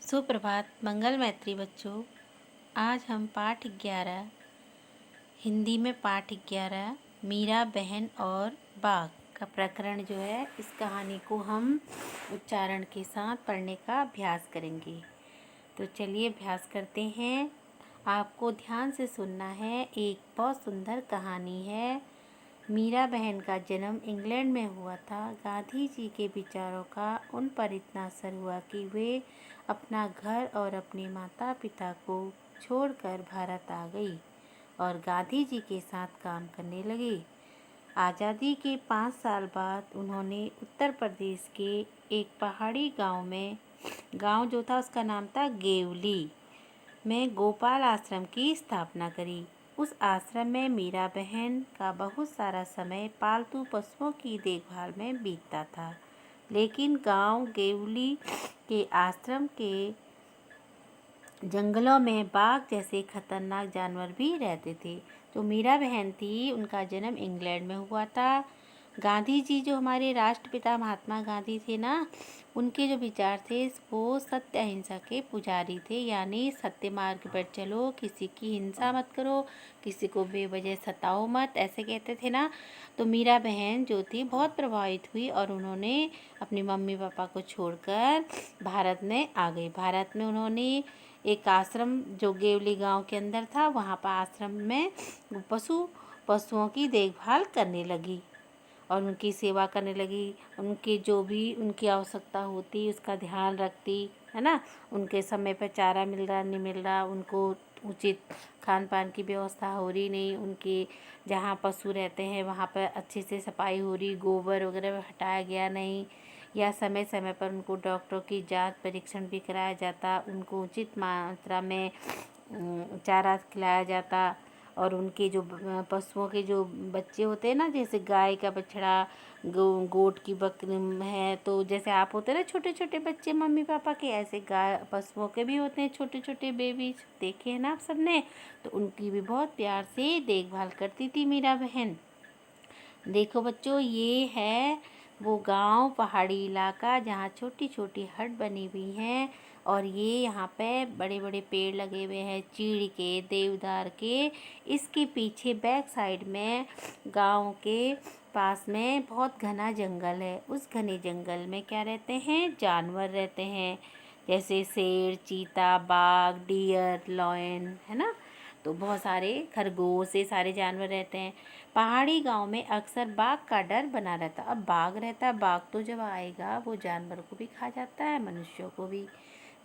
सुप्रभात मंगल मैत्री बच्चों। आज हम पाठ 11 हिंदी में पाठ 11 मीरा बहन और बाघ का प्रकरण जो है, इस कहानी को हम उच्चारण के साथ पढ़ने का अभ्यास करेंगे। तो चलिए अभ्यास करते हैं। आपको ध्यान से सुनना है। एक बहुत सुंदर कहानी है। मीरा बहन का जन्म इंग्लैंड में हुआ था। गांधी जी के विचारों का उन पर इतना असर हुआ कि वे अपना घर और अपने माता पिता को छोड़कर भारत आ गई और गांधी जी के साथ काम करने लगी। आज़ादी के 5 साल बाद उन्होंने उत्तर प्रदेश के एक पहाड़ी गांव जो था उसका नाम था गेवली में गोपाल आश्रम की स्थापना करी। उस आश्रम में मीरा बहन का बहुत सारा समय पालतू पशुओं की देखभाल में बीतता था। लेकिन गांव गेवली के आश्रम के जंगलों में बाघ जैसे खतरनाक जानवर भी रहते थे। जो मीरा बहन थी, उनका जन्म इंग्लैंड में हुआ था। गांधी जी जो हमारे राष्ट्रपिता महात्मा गांधी थे ना, उनके जो विचार थे वो सत्य अहिंसा के पुजारी थे। यानी सत्य मार्ग पर चलो, किसी की हिंसा मत करो, किसी को बेवजह सताओ मत, ऐसे कहते थे ना। तो मीरा बहन जो थी बहुत प्रभावित हुई और उन्होंने अपने मम्मी पापा को छोड़कर भारत में आ गई। भारत में उन्होंने एक आश्रम जो गेवली गांव के अंदर था, वहाँ पर आश्रम में पशुओं की देखभाल करने लगी और उनकी सेवा करने लगी। उनकी जो भी उनकी आवश्यकता होती उसका ध्यान रखती, है ना। उनके समय पर चारा मिल रहा नहीं मिल रहा, उनको उचित खान पान की व्यवस्था हो रही नहीं, उनके जहाँ पशु रहते हैं वहाँ पर अच्छे से सफाई हो रही, गोबर वगैरह हटाया गया नहीं, या समय समय पर उनको डॉक्टरों की जांच परीक्षण भी कराया जाता, उनको उचित मात्रा में चारा खिलाया जाता। और उनके जो पशुओं के जो बच्चे होते हैं ना, जैसे गाय का बछड़ा, गोट की बकरी है, तो जैसे आप होते हैं ना छोटे छोटे बच्चे मम्मी पापा के, ऐसे गाय पशुओं के भी होते हैं छोटे छोटे बेबी, देखे हैं ना आप सबने। तो उनकी भी बहुत प्यार से देखभाल करती थी मीरा बहन। देखो बच्चों, ये है वो गांव, पहाड़ी इलाका जहाँ छोटी छोटी हट बनी हुई हैं और ये यहाँ पे बड़े बड़े पेड़ लगे हुए हैं, चीड़ के, देवदार के। इसके पीछे बैक साइड में गांव के पास में बहुत घना जंगल है। उस घने जंगल में क्या रहते हैं? जानवर रहते हैं, जैसे शेर, चीता, बाघ, डियर, लॉयन, है ना। तो बहुत सारे खरगोश, ये सारे जानवर रहते हैं। पहाड़ी गांव में अक्सर बाघ का डर बना रहता। अब बाघ रहता है, बाघ तो जब आएगा वो जानवर को भी खा जाता है, मनुष्यों को भी।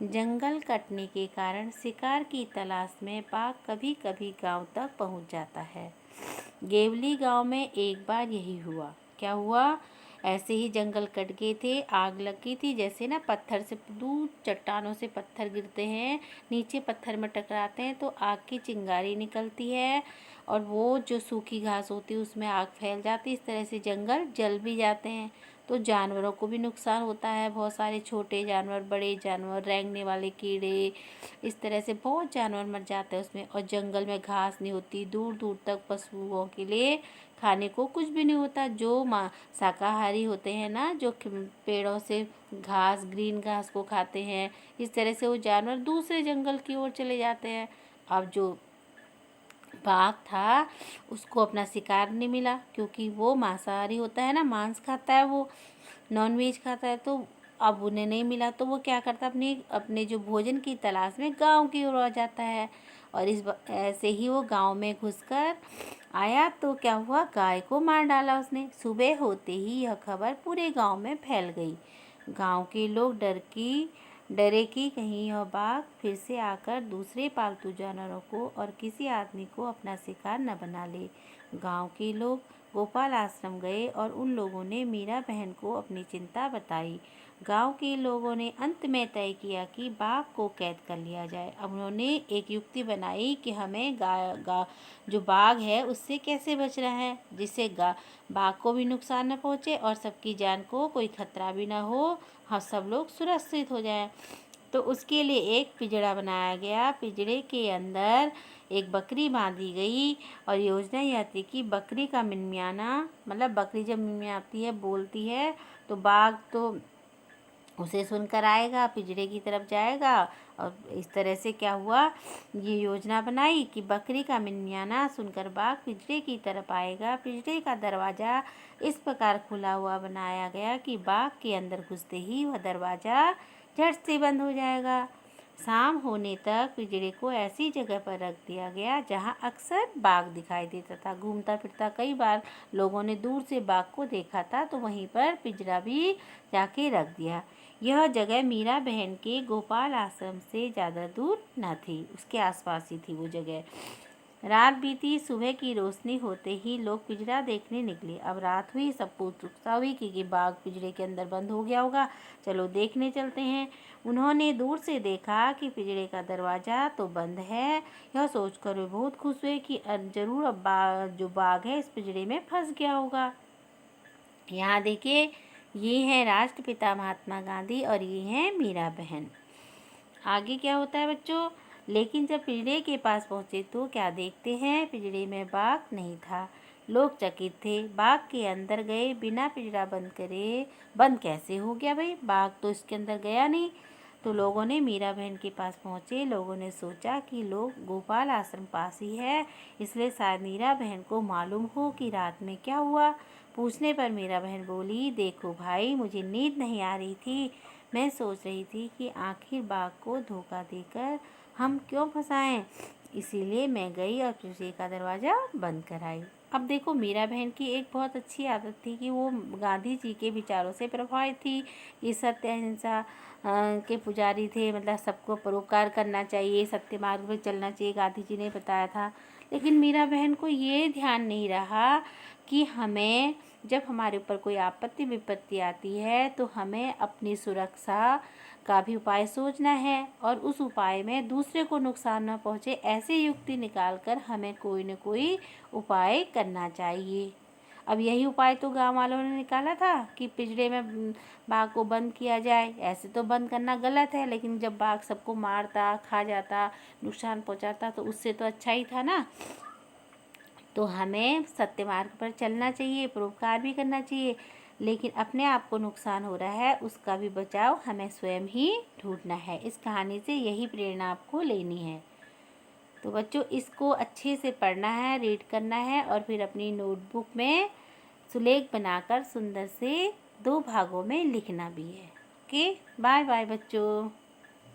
जंगल कटने के कारण शिकार की तलाश में बाघ कभी कभी गांव तक पहुंच जाता है। गेवली गांव में एक बार यही हुआ। क्या हुआ? ऐसे ही जंगल कट गए थे, आग लगी थी। जैसे ना पत्थर से दूर चट्टानों से पत्थर गिरते हैं, नीचे पत्थर में टकराते हैं तो आग की चिंगारी निकलती है और वो जो सूखी घास होती है उसमें आग फैल जाती है। इस तरह से जंगल जल भी जाते हैं। तो जानवरों को भी नुकसान होता है। बहुत सारे छोटे जानवर, बड़े जानवर, रेंगने वाले कीड़े, इस तरह से बहुत जानवर मर जाते हैं उसमें। और जंगल में घास नहीं होती, दूर दूर तक पशुओं के लिए खाने को कुछ भी नहीं होता। जो शाकाहारी होते हैं ना, जो पेड़ों से घास, ग्रीन घास को खाते हैं, इस तरह से वो जानवर दूसरे जंगल की ओर चले जाते हैं। अब जो बाघ था उसको अपना शिकार नहीं मिला, क्योंकि वो मांसाहारी होता है ना, मांस खाता है, वो नॉन वेज खाता है। तो अब उन्हें नहीं मिला तो वो क्या करता, अपने जो भोजन की तलाश में गांव की ओर आ जाता है। और ऐसे ही वो गांव में घुसकर आया तो क्या हुआ, गाय को मार डाला उसने। सुबह होते ही यह खबर पूरे गांव में फैल गई। गांव के लोग डरे कि कहीं यह बाघ फिर से आकर दूसरे पालतू जानवरों को और किसी आदमी को अपना शिकार न बना ले। गांव के लोग गोपाल आश्रम गए और उन लोगों ने मीरा बहन को अपनी चिंता बताई। गांव के लोगों ने अंत में तय किया कि बाघ को कैद कर लिया जाए। अब उन्होंने एक युक्ति बनाई कि हमें जो बाघ है उससे कैसे बचना है, जिससे बाघ को भी नुकसान न पहुंचे और सबकी जान को कोई खतरा भी ना हो, हाँ सब लोग सुरक्षित हो जाएं। तो उसके लिए एक पिंजड़ा बनाया गया। पिंजड़े के अंदर एक बकरी बांधी गई और योजना यह थी कि बकरी का मिनमियाना, मतलब बकरी जब मिनमियाती है, बोलती है, तो बाघ तो उसे सुनकर आएगा, पिंजरे की तरफ जाएगा। और इस तरह से क्या हुआ, ये योजना बनाई कि बकरी का मिमियाना सुनकर बाघ पिंजरे की तरफ आएगा। पिंजरे का दरवाज़ा इस प्रकार खुला हुआ बनाया गया कि बाघ के अंदर घुसते ही वह दरवाज़ा झट से बंद हो जाएगा। शाम होने तक पिंजरे को ऐसी जगह पर रख दिया गया जहां अक्सर बाघ दिखाई देता था। घूमता फिरता कई बार लोगों ने दूर से बाघ को देखा था, तो वहीं पर पिंजरा भी जाके रख दिया। यह जगह मीरा बहन के गोपाल आश्रम से ज़्यादा दूर न थी, उसके आसपास ही थी वो जगह। रात बीती, सुबह की रोशनी होते ही लोग पिंजरा देखने निकले। अब रात हुई, सबको उत्सुकता हुई कि बाघ पिंजरे के अंदर बंद हो गया होगा, चलो देखने चलते हैं। उन्होंने दूर से देखा कि पिंजरे का दरवाज़ा तो बंद है। यह सोचकर वे बहुत खुश हुए कि जरूर अब जो बाघ है इस पिंजरे में फंस गया होगा। यहाँ देखिए, ये हैं राष्ट्रपिता महात्मा गांधी और ये हैं मीरा बहन। आगे क्या होता है बच्चों, लेकिन जब पिंजरे के पास पहुँचे तो क्या देखते हैं, पिंजरे में बाघ नहीं था। लोग चकित थे, बाघ के अंदर गए बिना पिंजरा बंद करे। बंद कैसे हो गया भाई, बाघ तो इसके अंदर गया नहीं। तो लोगों ने मीरा बहन के पास पहुँचे। लोगों ने सोचा कि लोग गोपाल आश्रम पास ही है, इसलिए शायद मीरा बहन को मालूम हो कि रात में क्या हुआ। पूछने पर मीरा बहन बोली, देखो भाई, मुझे नींद नहीं आ रही थी। मैं सोच रही थी कि आखिर बाघ को धोखा देकर हम क्यों फंसाएं, इसीलिए मैं गई और पिंजरे का दरवाज़ा बंद कराई। अब देखो, मीरा बहन की एक बहुत अच्छी आदत थी कि वो गांधी जी के विचारों से प्रभावित थी। ये सत्य अहिंसा के पुजारी थे, मतलब सबको परोपकार करना चाहिए, सत्य मार्ग पर चलना चाहिए, गांधी जी ने बताया था। लेकिन मीरा बहन को ये ध्यान नहीं रहा कि हमें जब हमारे ऊपर कोई आपत्ति विपत्ति आती है तो हमें अपनी सुरक्षा का भी उपाय सोचना है, और उस उपाय में दूसरे को नुकसान न पहुँचे ऐसे युक्ति निकालकर हमें कोई न कोई उपाय करना चाहिए। अब यही उपाय तो गांव वालों ने निकाला था कि पिंजरे में बाघ को बंद किया जाए। ऐसे तो बंद करना गलत है, लेकिन जब बाघ सबको मारता, खा जाता, नुकसान पहुंचाता, तो उससे तो अच्छा ही था ना। तो हमें सत्य मार्ग पर चलना चाहिए, परोपकार भी करना चाहिए, लेकिन अपने आप को नुकसान हो रहा है उसका भी बचाव हमें स्वयं ही ढूंढना है। इस कहानी से यही प्रेरणा आपको लेनी है। तो बच्चों, इसको अच्छे से पढ़ना है, रीड करना है, और फिर अपनी नोटबुक में सुलेख बनाकर सुंदर से 2 भागों में लिखना भी है। ओके, बाय बाय बच्चों।